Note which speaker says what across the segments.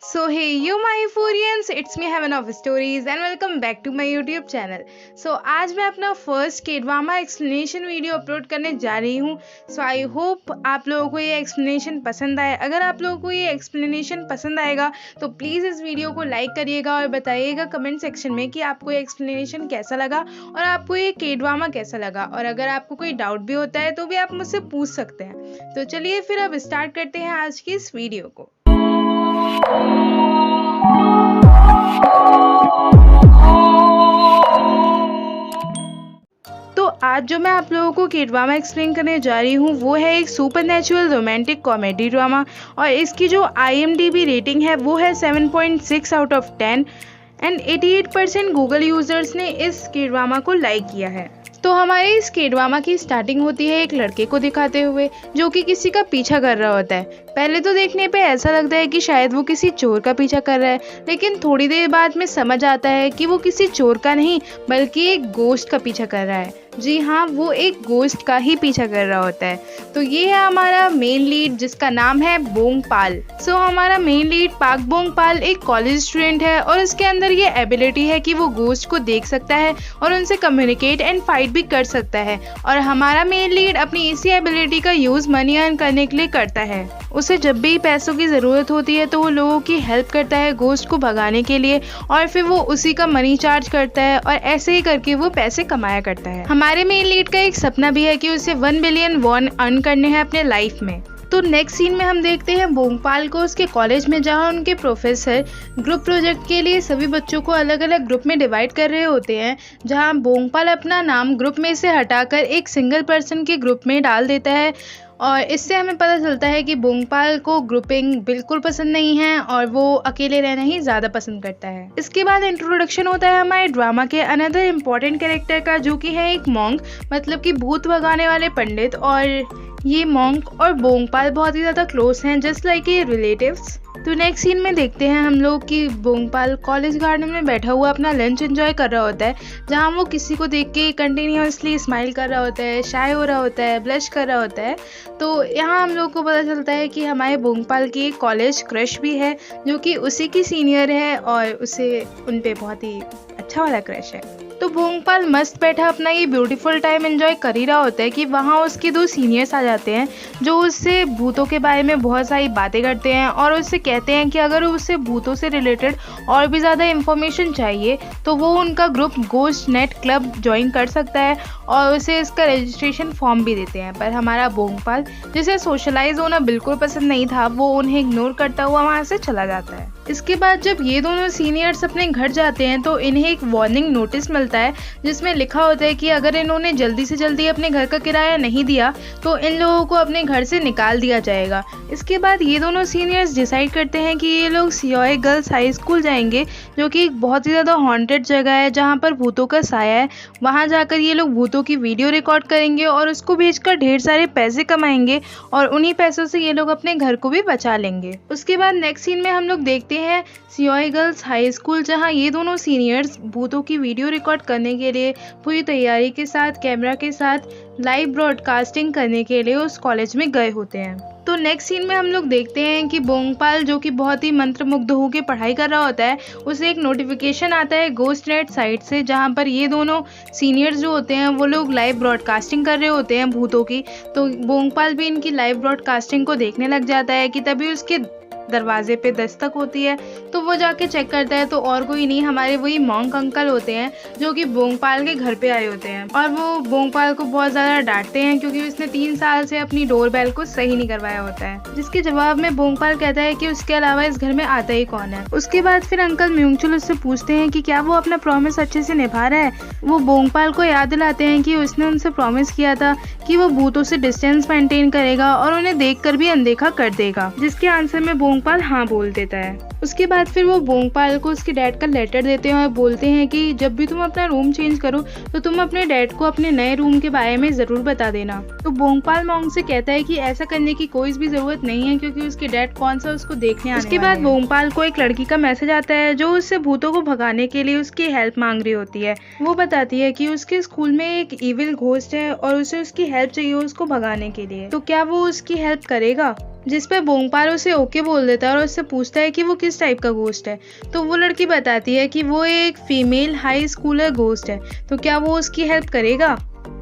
Speaker 1: So hey you my Euphorians, it's me Heaven of Stories and welcome back to my YouTube channel. So आज मैं अपना first के drama explanation video upload करने जा रही हूँ. सो आई होप आप लोगों को ये एक्सप्लेनेशन पसंद आए. अगर आप लोगों को ये एक्सप्लेनेशन पसंद आएगा तो प्लीज़ इस वीडियो को लाइक करिएगा और बताइएगा कमेंट सेक्शन में कि आपको ये एक्सप्लेनेशन कैसा लगा और आपको ये के ड्रामा कैसा लगा. और अगर आपको कोई डाउट भी होता है तो भी आप मुझसे पूछ सकते हैं. तो चलिए फिर अब स्टार्ट करते हैं आज की इस वीडियो को. तो आज जो मैं आप लोगों को के ड्रामा एक्सप्लेन करने जा रही हूँ वो है एक सुपरनैचुरल रोमांटिक कॉमेडी ड्रामा और इसकी जो IMDb रेटिंग है वो है 7.6 out of 10 and 88% Google users ने इस के ड्रामा को लाइक किया है. तो हमारे इस के ड्रामा की स्टार्टिंग होती है एक लड़के को दिखाते हुए जो कि किसी का पीछा कर रहा होता है. पहले तो देखने पे ऐसा लगता है कि शायद वो किसी चोर का पीछा कर रहा है, लेकिन थोड़ी देर बाद में समझ आता है कि वो किसी चोर का नहीं बल्कि एक गोश्त का पीछा कर रहा है. जी हाँ, वो एक गोश्त का ही पीछा कर रहा होता है. तो ये है हमारा मेन लीड जिसका नाम है बोंगपाल. सो हमारा मेन लीड पाक बोंगपाल एक कॉलेज स्टूडेंट है और उसके अंदर ये एबिलिटी है कि वो गोश्त को देख सकता है और उनसे कम्युनिकेट एंड फाइट भी कर सकता है. और हमारा मेन लीड अपनी इसी एबिलिटी का यूज मनी अर्न करने के लिए करता है. उसे जब भी पैसों की ज़रूरत होती है तो वो लोगों की हेल्प करता है गोश्त को भगाने के लिए और फिर वो उसी का मनी चार्ज करता है और ऐसे ही करके वो पैसे कमाया करता है. हमारे मेन लीड का एक सपना भी है कि उसे 1 बिलियन वॉन अर्न करने हैं अपने लाइफ में. तो नेक्स्ट सीन में हम देखते हैं बोंगपाल को उसके कॉलेज में जहां उनके प्रोफेसर ग्रुप प्रोजेक्ट के लिए सभी बच्चों को अलग अलग ग्रुप में डिवाइड कर रहे होते हैं, जहां बोंगपाल अपना नाम ग्रुप में से हटाकर एक सिंगल पर्सन के ग्रुप में डाल देता है. और इससे हमें पता चलता है कि बोंगपाल को ग्रुपिंग बिल्कुल पसंद नहीं है और वो अकेले रहना ही ज़्यादा पसंद करता है. इसके बाद इंट्रोडक्शन होता है हमारे ड्रामा के अनदर इम्पॉर्टेंट कैरेक्टर का जो कि है एक मॉन्क, मतलब कि भूत भगाने वाले पंडित. और ये मॉन्क और बोंगपाल बहुत ही ज़्यादा क्लोज हैं, जस्ट लाइक ए रिलेटिव्स. तो नेक्स्ट सीन में देखते हैं हम लोग कि बोंगपाल कॉलेज गार्डन में बैठा हुआ अपना लंच एंजॉय कर रहा होता है, जहां वो किसी को देख के कंटिन्यूअसली स्माइल कर रहा होता है, शाय हो रहा होता है, ब्लश कर रहा होता है. तो यहाँ हम लोग को पता चलता है कि हमारे बोंगपाल की एक कॉलेज क्रश भी है जो कि उसी की सीनियर है और उसे उन पे बहुत ही अच्छा वाला क्रश है. तो बोंगपाल मस्त बैठा अपना ये ब्यूटीफुल टाइम एंजॉय कर ही रहा होता है कि वहाँ उसके 2 सीनियर्स आ जाते हैं जो उससे भूतों के बारे में बहुत सारी बातें करते हैं और उससे कहते हैं कि अगर उसे भूतों से रिलेटेड और भी ज़्यादा इन्फॉर्मेशन चाहिए तो वो उनका group ghost net club join कर सकता है और उसे इसका रजिस्ट्रेशन फॉर्म भी देते हैं. पर हमारा बोंगपाल जिसे सोशलाइज होना बिल्कुल पसंद नहीं था वो उन्हें इग्नोर करता हुआ वहाँ से चला जाता है. इसके बाद जब ये दोनों सीनियर्स अपने घर जाते हैं तो इन्हें एक वार्निंग नोटिस मिलता है जिसमें लिखा होता है कि अगर इन्होंने जल्दी से जल्दी अपने घर का किराया नहीं दिया तो इन लोगों को अपने घर से निकाल दिया जाएगा. इसके बाद ये दोनों सीनियर्स डिसाइड करते हैं कि ये लोग सियोए गर्ल्स हाई स्कूल जाएंगे जो कि एक बहुत ही ज़्यादा हॉन्टेड जगह है जहाँ पर भूतों का साया है. वहाँ जाकर ये लोग भूतों की वीडियो रिकॉर्ड करेंगे और उसको भेजकर ढेर सारे पैसे कमाएंगे और उन्हीं पैसों से ये लोग अपने घर को भी बचा लेंगे. उसके बाद नेक्स्ट सीन में हम लोग देखते हैं सियोए गर्ल्स हाई स्कूल जहाँ ये दोनों सीनियर्स भूतों की वीडियो रिकॉर्ड करने के लिए पूरी तैयारी के साथ कैमरा के साथ लाइव ब्रॉडकास्टिंग करने के लिए उस कॉलेज में गए होते हैं. तो नेक्स्ट सीन में हम लोग देखते हैं कि बोंगपाल जो कि बहुत ही मंत्रमुग्ध होकर पढ़ाई कर रहा होता है उसे एक नोटिफिकेशन आता है गोस्ट नेट साइट से जहां पर ये दोनों सीनियर्स जो होते हैं वो लोग लाइव ब्रॉडकास्टिंग कर रहे होते हैं भूतों की. तो बोंगपाल भी इनकी लाइव ब्रॉडकास्टिंग को देखने लग जाता है कि तभी उसके दरवाजे पे दस्तक होती है. तो वो जाके चेक करता है तो और कोई नहीं हमारे वही मॉन्क अंकल होते हैं जो कि बोंगपाल के घर पे आए होते हैं और वो बोंगपाल को बहुत ज़्यादा डांटते हैं क्योंकि उसने 3 साल से अपनी डोर बेल को सही नहीं करवाया होता है. जिसके जवाब में बोंगपाल कहता है कि उसके अलावा इस घर में आता ही कौन है. उसके बाद फिर अंकल म्यूंगचुल उससे पूछते हैं कि क्या वो अपना प्रॉमिस अच्छे से निभा रहा है. वो बोंगपाल को याद दिलाते हैं कि उसने उनसे प्रॉमिस किया था कि वो भूतों से डिस्टेंस मेंटेन करेगा और उन्हें देखकर भी अनदेखा कर देगा, जिसके आंसर में बोंगपाल हाँ बोल देता है. उसके बाद फिर वो बोंगपाल को उसके डैड का लेटर देते हैं और बोलते हैं कि जब भी तुम अपना रूम चेंज करो तो तुम अपने डैड को अपने नए रूम के बारे में ज़रूर बता देना. तो बोंगपाल मॉन्क से कहता है कि ऐसा करने की कोई भी ज़रूरत नहीं है क्योंकि उसके डैड कौन सा उसको देखने आने. उसके बाद बोंगपाल को एक लड़की का मैसेज आता है जो उससे भूतों को भगाने के लिए उसकी हेल्प मांग रही होती है. वो बताती है कि उसके स्कूल में एक इविल घोस्ट है और उसे उसकी हेल्प चाहिए उसको भगाने के लिए. तो क्या वो उसकी हेल्प करेगा. जिस पर बोंगपाल उसे ओके बोल देता है और उससे पूछता है कि वो किस टाइप का घोस्ट है। तो वो लड़की बताती है कि वो एक फीमेल हाई स्कूलर घोस्ट है, तो क्या वो उसकी हेल्प करेगा।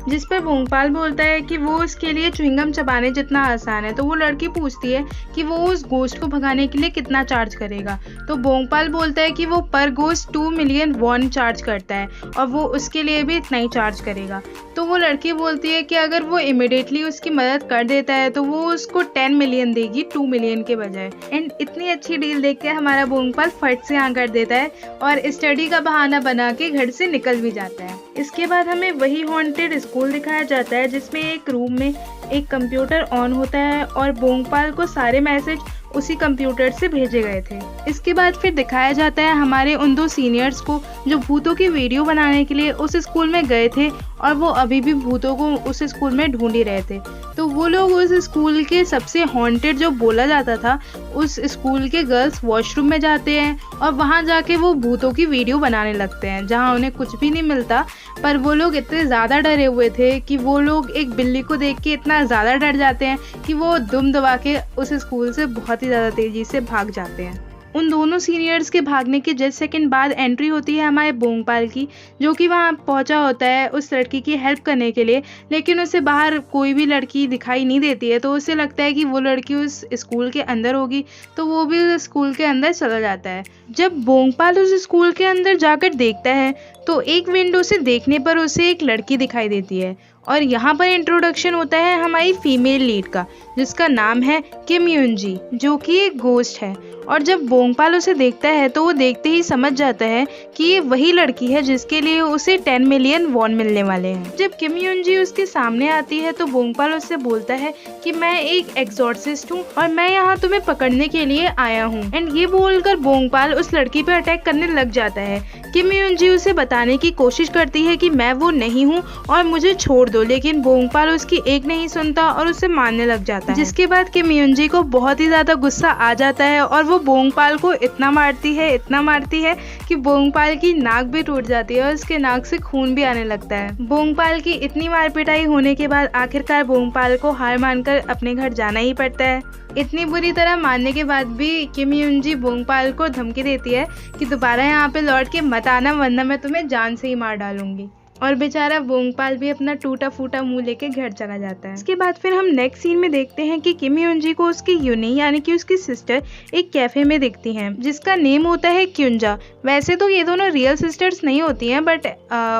Speaker 1: जिस पर बोंगपाल बोलता है कि वो उसके लिए च्युइंगम चबाने जितना आसान है। तो वो लड़की पूछती है कि वो उस घोस्ट को भगाने के लिए कितना चार्ज करेगा। तो बोंगपाल बोलता है कि वो पर घोस्ट 2 मिलियन वॉन चार्ज करता है और वो उसके लिए भी इतना ही चार्ज करेगा। तो वो लड़की बोलती है कि अगर वो इमिडिएटली उसकी मदद कर देता है तो वो उसको 10 मिलियन देगी 2 मिलियन के बजाय। एंड इतनी अच्छी डील देख के हमारा बोंगपाल फट से हाँ कर देता है और स्टडी का बहाना बना के घर से निकल भी जाता है। इसके बाद हमें वही हॉन्टेड स्कूल दिखाया जाता है जिसमें एक रूम में एक कंप्यूटर ऑन होता है और बोंगपाल को सारे मैसेज उसी कंप्यूटर से भेजे गए थे। इसके बाद फिर दिखाया जाता है हमारे उन 2 सीनियर्स को जो भूतों की वीडियो बनाने के लिए उस स्कूल में गए थे और वो अभी भी भूतों को उस स्कूल में ढूंढ ही रहे थे। तो वो लोग उस स्कूल के सबसे हॉन्टेड जो बोला जाता था उस स्कूल के गर्ल्स वॉशरूम में जाते हैं और वहाँ जाके वो भूतों की वीडियो बनाने लगते हैं जहाँ उन्हें कुछ भी नहीं मिलता। पर वो लोग इतने ज़्यादा डरे हुए थे कि वो लोग एक बिल्ली को देख के इतना ज़्यादा डर जाते हैं कि वो दुम दबा के उस स्कूल से बहुत ही ज़्यादा तेज़ी से भाग जाते हैं। उन दोनों सीनियर्स के भागने के जस्ट सेकंड बाद एंट्री होती है हमारे बोंगपाल की, जो कि वहाँ पहुँचा होता है उस लड़की की हेल्प करने के लिए। लेकिन उसे बाहर कोई भी लड़की दिखाई नहीं देती है, तो उसे लगता है कि वो लड़की उस स्कूल के अंदर होगी, तो वो भी उस स्कूल के अंदर चला जाता है। जब बोंगपाल उस स्कूल के अंदर जाकर देखता है तो एक विंडो से देखने पर उसे एक लड़की दिखाई देती है और यहाँ पर इंट्रोडक्शन होता है हमारी फीमेल लीड का, जिसका नाम है किम युनजी, जो कि एक घोस्ट है। और जब बोंगपाल उसे देखता है तो वो देखते ही समझ जाता है कि ये वही लड़की है जिसके लिए उसे 10 मिलियन वॉन मिलने वाले हैं। जब किम युनजी उसके सामने आती है तो बोंगपाल उससे बोलता है कि मैं एक एक्सॉर्सिस्ट हूँ और मैं यहाँ तुम्हें पकड़ने के लिए आया हूँ। एंड ये बोलकर बोंगपाल उस लड़की पे अटैक करने लग जाता है। किम युनजी उसे बताने की कोशिश करती है कि मैं वो नहीं हूँ और मुझे छोड़ दो, लेकिन बोंगपाल उसकी एक नहीं सुनता और उसे मारने लग जाता है। जिसके बाद किम युनजी को बहुत ही ज्यादा गुस्सा आ जाता है और वो बोंगपाल को इतना मारती है कि बोंगपाल की नाक भी टूट जाती है और उसके नाक से खून भी आने लगता है। बोंगपाल की इतनी मार पिटाई होने के बाद आखिरकार बोंगपाल को हार मानकर अपने घर जाना ही पड़ता है। इतनी बुरी तरह मारने के बाद भी किम युनजी बोंगपाल को धमकी देती है कि दोबारा यहाँ पे लौट के मत आना, वरना मैं तुम्हें जान से ही मार डालूंगी। और बेचारा बोंगपाल भी अपना टूटा फूटा मुंह लेके घर चला जाता है। इसके बाद फिर हम नेक्स्ट सीन में देखते हैं कि किम युनजी को उसकी यूनी यानी कि उसकी सिस्टर एक कैफे में दिखती हैं जिसका नेम होता है क्युंजा। वैसे तो ये दोनों रियल सिस्टर्स नहीं होती हैं, बट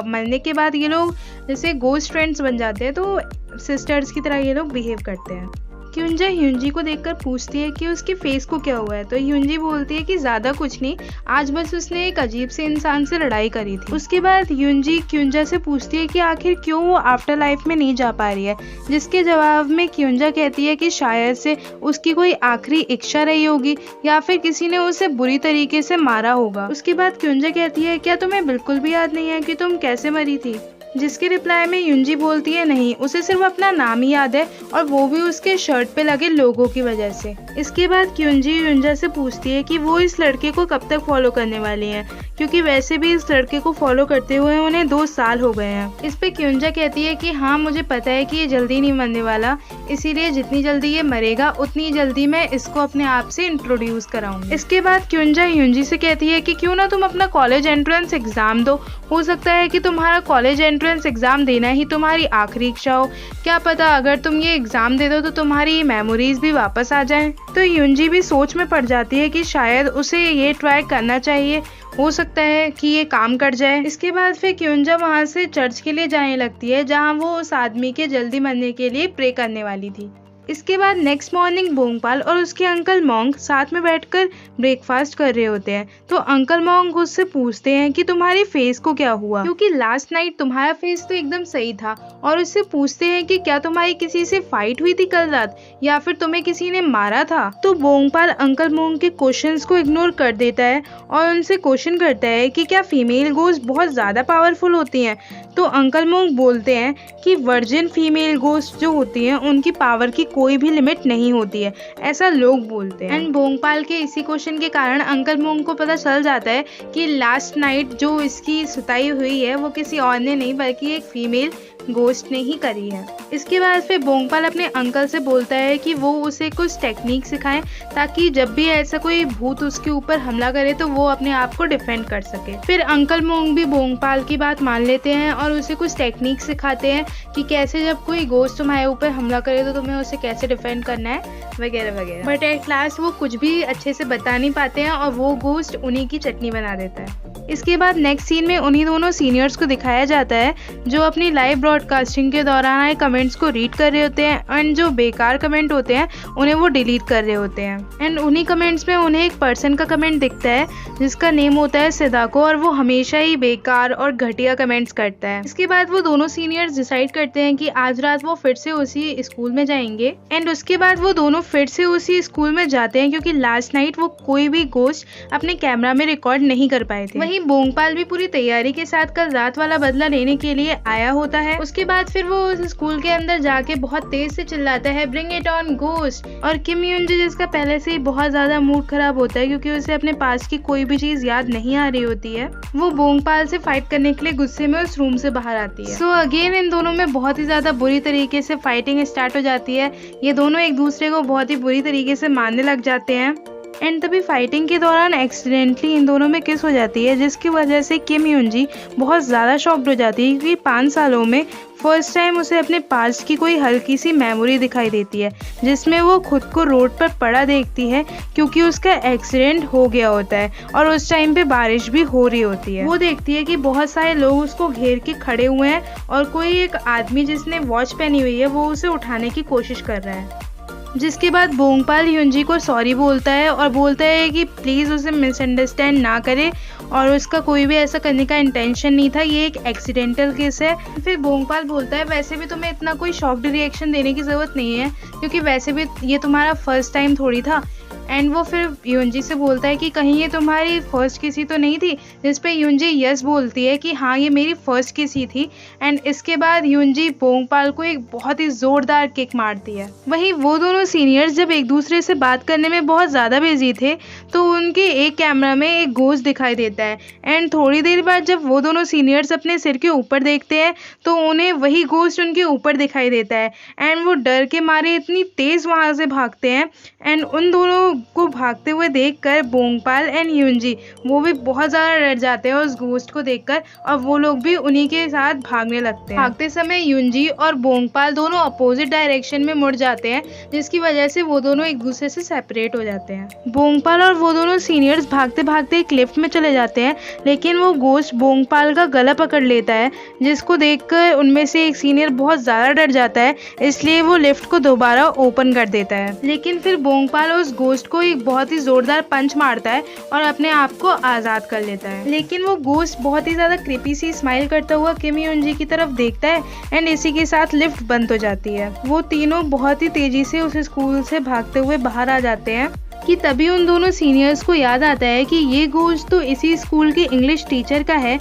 Speaker 1: मरने के बाद ये लोग जैसे गोस्ट फ्रेंड्स बन जाते हैं, तो सिस्टर्स की तरह ये लोग बिहेव करते हैं। क्युंजा ह्यूंजी को देखकर पूछती है कि उसके फेस को क्या हुआ है। तो ह्यूंजी बोलती है कि ज्यादा कुछ नहीं, आज बस उसने एक अजीब से इंसान से लड़ाई करी थी। उसके बाद ह्यूंजी क्युंजा से पूछती है कि आखिर क्यों वो आफ्टर लाइफ में नहीं जा पा रही है, जिसके जवाब में क्युंजा कहती है कि शायद से उसकी कोई आखिरी इच्छा रही होगी या फिर किसी ने उसे बुरी तरीके से मारा होगा। उसके बाद क्युंजा कहती है क्या तुम्हें बिल्कुल भी याद नहीं है कि तुम कैसे मरी थी, जिसके रिप्लाई में ह्यूंजी बोलती है नहीं, उसे सिर्फ अपना नाम ही याद है और वो भी उसके शर्ट पे लगे लोगों की वजह से। इसके बाद क्युंजी ह्यूंजा से पूछती है कि वो इस लड़के को कब तक फॉलो करने वाली है, क्योंकि वैसे भी इस लड़के को फॉलो करते हुए उन्हें 2 साल हो गए हैं। इस पे क्युंजा कहती है कि हाँ मुझे पता है कि ये जल्दी नहीं मरने वाला, इसीलिए जितनी जल्दी ये मरेगा उतनी जल्दी मैं इसको अपने आप से इंट्रोड्यूस कराऊंगी। इसके बाद क्युंजा ह्यूंजी से कहती है कि क्यों ना तुम अपना कॉलेज एंट्रेंस एग्जाम दो, हो सकता है कि तुम्हारा कॉलेज एंट्रेंस एग्जाम देना ही तुम्हारी आखिरी इच्छा हो, क्या पता अगर तुम ये एग्जाम दे दो तो तुम्हारी मेमोरीज भी वापस आ जाएं। तो ह्यूंजी भी सोच में पड़ जाती है कि शायद उसे ये ट्राई करना चाहिए, हो सकता है कि ये काम कर जाए। इसके बाद फिर क्युंजा वहाँ से चर्च के लिए जाने लगती है जहाँ वो उस आदमी के जल्दी मरने के लिए प्रे करने वाली थी। इसके बाद नेक्स्ट मॉर्निंग बोंगपाल और उसके अंकल मोंग साथ में बैठकर ब्रेकफास्ट कर रहे होते हैं। तो अंकल मोंग उससे पूछते हैं कि तुम्हारे फेस को क्या हुआ, क्योंकि लास्ट नाइट तुम्हारा फेस तो एकदम सही था। और उससे पूछते हैं कि क्या तुम्हारी किसी से फाइट हुई थी कल रात या फिर तुम्हें किसी ने मारा था। तो बोंगपाल अंकल मोंग के क्वेश्चंस को इग्नोर कर देता है और उनसे क्वेश्चन करता है कि क्या फीमेल गोस्ट बहुत ज्यादा पावरफुल होती हैं। तो अंकल मोंग बोलते हैं कि वर्जिन फीमेल गोस्ट जो होती हैं उनकी पावर की कोई भी लिमिट नहीं होती है, ऐसा लोग बोलते हैं। एंड बोंगपाल के इसी क्वेश्चन के कारण अंकल मोंग को पता चल जाता है कि लास्ट नाइट जो इसकी सुताई हुई है वो किसी और ने नहीं बल्कि एक फीमेल गोस्ट ने ही करी है। इसके बाद फिर बोंगपाल अपने अंकल से बोलता है कि वो उसे कुछ टेक्निक सिखाएं ताकि जब भी ऐसा कोई भूत उसके ऊपर हमला करे तो वो अपने आप को डिफेंड कर सके। फिर अंकल मोंग भी बोंगपाल की बात मान लेते हैं और उसे कुछ टेक्निक सिखाते हैं कि कैसे जब कोई गोस्ट तुम्हारे ऊपर हमला करे तो तुम्हें उसे कैसे डिफेंड करना है वगैरह वगैरह। बट एट लास्ट वो कुछ भी अच्छे से बता नहीं पाते हैं और वो गोस्ट उन्हीं की चटनी बना देता है। इसके बाद नेक्स्ट सीन में उन्हीं दोनों सीनियर्स को दिखाया जाता है जो अपनी लाइव ब्रॉडकास्टिंग के दौरान आए कमेंट्स को रीड कर रहे होते हैं एंड जो बेकार कमेंट होते हैं उन्हें वो डिलीट कर रहे होते हैं। एंड उन्हीं कमेंट्स में उन्हें एक पर्सन का कमेंट दिखता है जिसका नेम होता है सिदाको और वो हमेशा ही बेकार और घटिया कमेंट्स करता है। इसके बाद वो दोनों सीनियर्स डिसाइड करते हैं कि आज रात वो फिर से उसी स्कूल में जाएंगे एंड उसके बाद वो दोनों फिर से उसी स्कूल में जाते हैं क्योंकि लास्ट नाइट वो कोई भी गोस्ट अपने कैमरा में रिकॉर्ड नहीं कर पाए थे। वहीं बोंगपाल भी पूरी तैयारी के साथ कल रात वाला बदला लेने के लिए आया होता है। उसके बाद फिर वो उस स्कूल के अंदर जाके बहुत तेज से चिल्लाता है ब्रिंग इट ऑन गोस्ट। और किम यूनजी जिसका पहले से ही बहुत ज्यादा मूड खराब होता है क्योंकि उसे अपने पास की कोई भी चीज याद नहीं आ रही होती है, वो बोंगपाल से फाइट करने के लिए गुस्से में उस रूम से बाहर आती है। सो अगेन इन दोनों में बहुत ही ज्यादा बुरी तरीके से फाइटिंग स्टार्ट हो जाती है। ये दोनों एक दूसरे को बहुत ही बुरी तरीके से मारने लग जाते हैं एंड तभी फाइटिंग के दौरान एक्सीडेंटली इन दोनों में किस हो जाती है जिसकी वजह से किम यूनजी बहुत ज़्यादा शॉक्ड हो जाती है क्योंकि 5 सालों में फर्स्ट टाइम उसे अपने पास्ट की कोई हल्की सी मेमोरी दिखाई देती है जिसमें वो खुद को रोड पर पड़ा देखती है क्योंकि उसका एक्सीडेंट हो गया होता है और उस टाइम पे बारिश भी हो रही होती है। वो देखती है कि बहुत सारे लोग उसको घेर के खड़े हुए हैं और कोई एक आदमी जिसने वॉच पहनी हुई है वो उसे उठाने की कोशिश कर रहा है। जिसके बाद बोंगपाल यूनजी को सॉरी बोलता है और बोलता है कि प्लीज़ उसे मिसअंडरस्टैंड ना करे और उसका कोई भी ऐसा करने का इंटेंशन नहीं था, ये एक एक्सीडेंटल केस है। फिर बोंगपाल बोलता है वैसे भी तुम्हें इतना कोई शॉक्ड रिएक्शन देने की ज़रूरत नहीं है क्योंकि वैसे भी ये तुम्हारा फर्स्ट टाइम थोड़ी था। एंड वो फिर यूनजी से बोलता है कि कहीं ये तुम्हारी फर्स्ट किसी तो नहीं थी, जिस पे यूनजी यस बोलती है कि हाँ ये मेरी फर्स्ट किसी थी। एंड इसके बाद यूनजी बोंगपाल को एक बहुत ही ज़ोरदार किक मारती है। वहीं वो दोनों सीनियर्स जब एक दूसरे से बात करने में बहुत ज़्यादा बिजी थे तो उनके एक कैमरा में एक गोश्त दिखाई देता है एंड थोड़ी देर बाद जब वो दोनों सीनियर्स अपने सिर के ऊपर देखते हैं तो उन्हें वही गोश्त उनके ऊपर दिखाई देता है एंड वो डर के मारे इतनी तेज़ वहाँ से भागते हैं। एंड उन दोनों को भागते हुए देखकर बोंगपाल एंड यूनजी वो भी बहुत ज़्यादा डर जाते हैं उस गोश्त को देखकर और वो लोग भी उन्हीं के साथ भागने लगते हैं। भागते समय यूनजी और बोंगपाल दोनों अपोजिट डायरेक्शन में मुड़ जाते हैं जिसकी वजह से वो दोनों एक दूसरे से सेपरेट हो जाते हैं। बोंगपाल और वो दोनों सीनियर्स भागते भागते एक लिफ्ट में चले जाते हैं लेकिन वो गोश्त बोंगपाल का गला पकड़ लेता है जिसको देखकर उनमें से एक सीनियर बहुत ज़्यादा डर जाता है, इसलिए वो लिफ्ट को दोबारा ओपन कर देता है। लेकिन फिर बोंगपाल उस गोश्त को एक बहुत ही जोरदार पंच मारता है और अपने आप को आज़ाद कर लेता है। लेकिन वो गोश्त बहुत ही ज़्यादा क्रीपी सी स्माइल करता हुआ किम यूनजी की तरफ देखता है एंड इसी के साथ लिफ्ट बंद हो जाती है। वो तीनों बहुत ही तेज़ी से उस स्कूल से भागते हुए बाहर आ जाते हैं कि तभी उन दोनों सीनियर्स को याद आता है कि ये गोश्त तो इसी स्कूल के इंग्लिश टीचर का है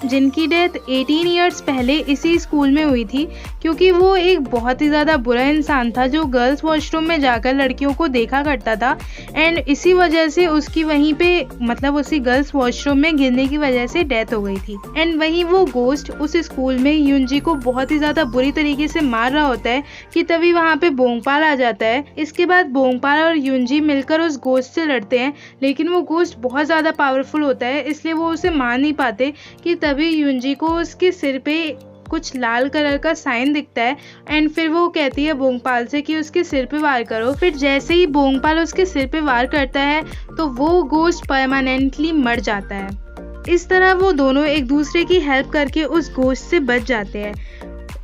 Speaker 1: जिनकी डेथ 18 इयर्स पहले इसी स्कूल में हुई थी क्योंकि वो एक बहुत ही ज़्यादा बुरा इंसान था जो गर्ल्स वॉशरूम में जाकर लड़कियों को देखा करता था एंड इसी वजह से उसकी वहीं पे मतलब उसी गर्ल्स वॉशरूम में गिरने की वजह से डेथ हो गई थी। एंड वहीं वो गोश्त उस स्कूल में यूनजी को बहुत ही ज़्यादा बुरी तरीके से मार रहा होता है कि तभी वहाँ पे बोंगपाल आ जाता है। इसके बाद बोंगपाल और यूनजी मिलकर उस गोश्त से लड़ते हैं लेकिन वो गोश्त बहुत ज़्यादा पावरफुल होता है इसलिए वो उसे मार नहीं पाते कि तभी यूनजी को उसके सिर पे कुछ लाल कलर का साइन दिखता है एंड फिर वो कहती है बोंगपाल से कि उसके सिर पे वार करो। फिर जैसे ही बोंगपाल उसके सिर पे वार करता है तो वो गोश्त परमानेंटली मर जाता है। इस तरह वो दोनों एक दूसरे की हेल्प करके उस गोश्त से बच जाते हैं।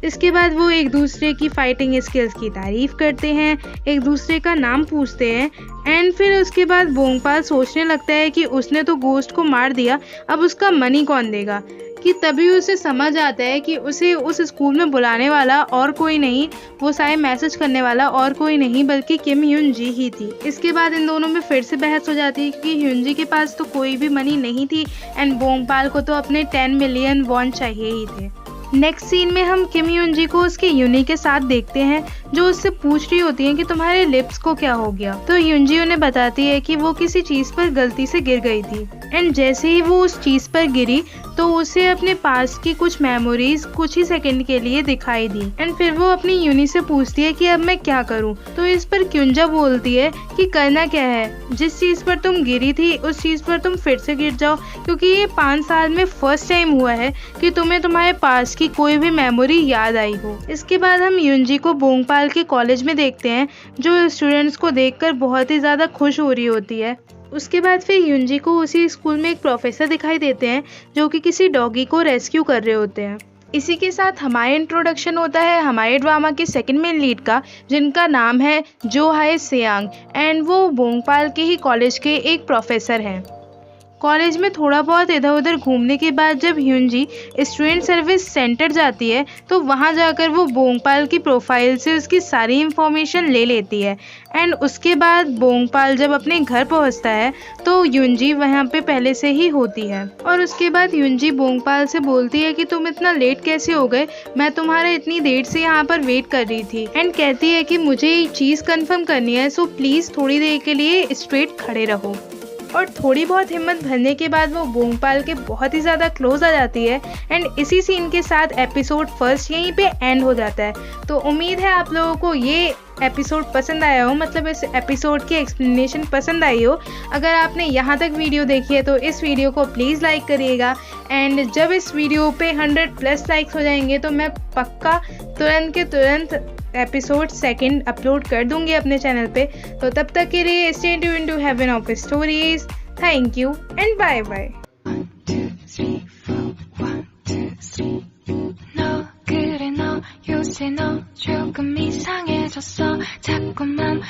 Speaker 1: इसके बाद वो एक दूसरे की फाइटिंग स्किल्स की तारीफ करते हैं, एक दूसरे का नाम पूछते हैं एंड फिर उसके बाद बोंगपाल सोचने लगता है कि उसने तो गोश्त को मार दिया, अब उसका मनी कौन देगा। कि तभी उसे समझ आता है कि उसे उस स्कूल में बुलाने वाला और कोई नहीं, वो सारे मैसेज करने वाला और कोई नहीं बल्कि किम यूनजी ही थी। इसके बाद इन दोनों में फिर से बहस हो जाती है क्योंकि यूनजी के पास तो कोई भी मनी नहीं थी एंड बोंगपाल को तो अपने 10 मिलियन वॉन चाहिए ही थे। नेक्स्ट सीन में हम किम युनजी को उसके यूनी के साथ देखते हैं, जो उससे पूछ रही होती है कि तुम्हारे लिप्स को क्या हो गया। तो युनजी उन्हें बताती है कि वो किसी चीज पर गलती से गिर गई थी, एंड जैसे ही वो उस चीज पर गिरी तो उसे अपने पास की कुछ मेमोरीज कुछ ही सेकंड के लिए दिखाई दी। एंड फिर वो अपनी यूनी से पूछती है कि अब मैं क्या करूं। तो इस पर क्युंजा बोलती है कि करना क्या है, जिस चीज पर तुम गिरी थी उस चीज पर तुम फिर से गिर जाओ, क्योंकि ये 5 साल में फर्स्ट टाइम हुआ है कि तुम्हें तुम्हारे पास की कोई भी मेमोरी याद आई हो। इसके बाद हम युनजी को बोंगपाल के कॉलेज में देखते हैं, जो स्टूडेंट्स को देखकर बहुत ही ज्यादा खुश हो रही होती है। उसके बाद फिर युनजी को उसी स्कूल में एक प्रोफेसर दिखाई देते हैं, जो कि किसी डॉगी को रेस्क्यू कर रहे होते हैं। इसी के साथ हमारा इंट्रोडक्शन होता है हमारे ड्रामा के सेकंड मेन लीड का, जिनका नाम है जो हाय सेयांग, एंड वो बोंगपाल के ही कॉलेज के एक प्रोफेसर हैं। कॉलेज में थोड़ा बहुत इधर उधर घूमने के बाद जब युनजी स्टूडेंट सर्विस सेंटर जाती है तो वहाँ जाकर वो बोंगपाल की प्रोफाइल से उसकी सारी इंफॉर्मेशन ले लेती है। एंड उसके बाद बोंगपाल जब अपने घर पहुँचता है तो युनजी वहाँ पे पहले से ही होती है, और उसके बाद युनजी बोंगपाल से बोलती है कि तुम इतना लेट कैसे हो गए, मैं तुम्हारा इतनी देर से यहाँ पर वेट कर रही थी। एंड कहती है कि मुझे ये चीज़ कंफर्म करनी है, सो प्लीज़ थोड़ी देर के लिए स्ट्रेट खड़े रहो। और थोड़ी बहुत हिम्मत भरने के बाद वो बोंगपाल के बहुत ही ज़्यादा क्लोज आ जाती है। एंड इसी सीन के साथ एपिसोड फर्स्ट यहीं पे एंड हो जाता है। तो उम्मीद है आप लोगों को ये एपिसोड पसंद आया हो, मतलब इस एपिसोड की एक्सप्लेनेशन पसंद आई हो। अगर आपने यहाँ तक वीडियो देखी है तो इस वीडियो को प्लीज़ लाइक करिएगा, एंड जब इस वीडियो पे 100+ लाइक्स हो जाएंगे तो मैं पक्का तुरंत के तुरंत एपिसोड सेकंड अपलोड कर दूंगी अपने चैनल पे। तो तब तक के लिए stay tuned to Heaven of Stories. Thank you and bye bye. 요새 너 조금 이상해졌어. 자꾸만